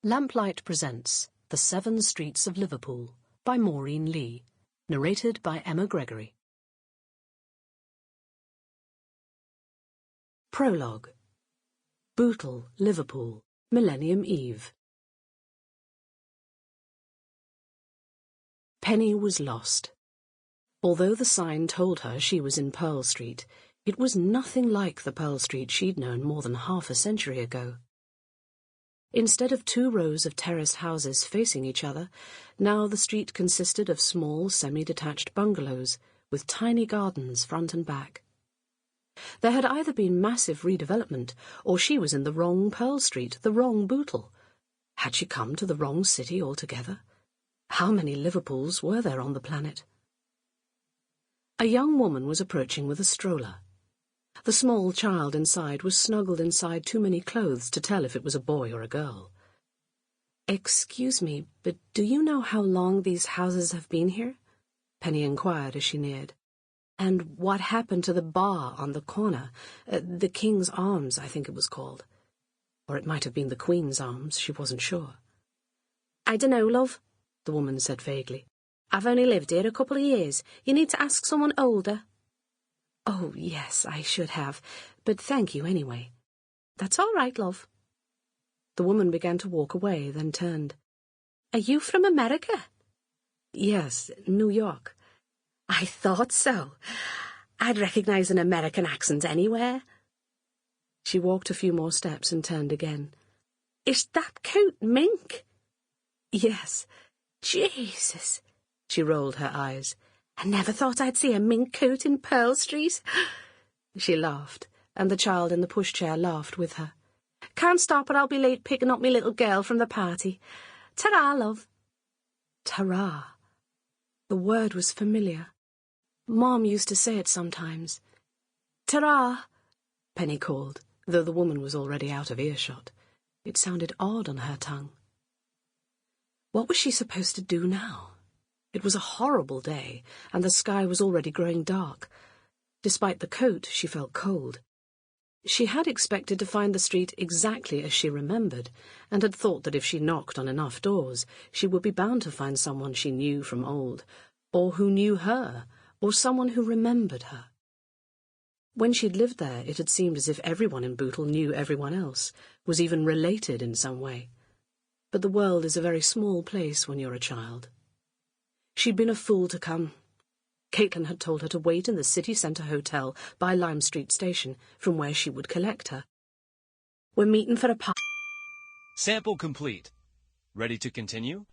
Lamplight presents The 7 Streets of Liverpool by Maureen Lee, narrated by Emma Gregory. Prologue. Bootle, Liverpool, Millennium Eve. Penny was lost. Although the sign told her she was in Pearl Street, it was nothing like the Pearl Street she'd known more than half a century ago. Instead of 2 rows of terraced houses facing each other, now the street consisted of small, semi-detached bungalows with tiny gardens front and back. There had either been massive redevelopment, or she was in the wrong Pearl Street, the wrong Bootle. Had she come to the wrong city altogether? How many Liverpools were there on the planet? A young woman was approaching with a stroller. The small child inside was snuggled inside too many clothes to tell if it was a boy or a girl. "Excuse me, but do you know how long these houses have been here?" Penny inquired as she neared. "And what happened to the bar on the corner? The King's Arms, I think it was called. Or it might have been the Queen's Arms, she wasn't sure." "I dunno, love," the woman said vaguely. "I've only lived here a couple of years. You need to ask someone older." "Oh, yes, I should have, but thank you anyway." "That's all right, love." The woman began to walk away, then turned. "Are you from America?" "Yes, New York." "I thought so. I'd recognize an American accent anywhere." She walked a few more steps and turned again. "Is that coat mink?" "Yes." "Jesus!" She rolled her eyes. "I never thought I'd see a mink coat in Pearl Street." She laughed, and the child in the pushchair laughed with her. "Can't stop or I'll be late picking up me little girl from the party. Ta-ra, love." Ta-ra. The word was familiar. Mom used to say it sometimes. "Ta-ra," Penny called, though the woman was already out of earshot. It sounded odd on her tongue. What was she supposed to do now? It was a horrible day, and the sky was already growing dark. Despite the coat, she felt cold. She had expected to find the street exactly as she remembered, and had thought that if she knocked on enough doors, she would be bound to find someone she knew from old, or who knew her, or someone who remembered her. When she'd lived there, it had seemed as if everyone in Bootle knew everyone else, was even related in some way. But the world is a very small place when you're a child. She'd been a fool to come. Caitlin had told her to wait in the city centre hotel by Lime Street station, from where she would collect her. "We're meeting for a pub." Sample complete. Ready to continue?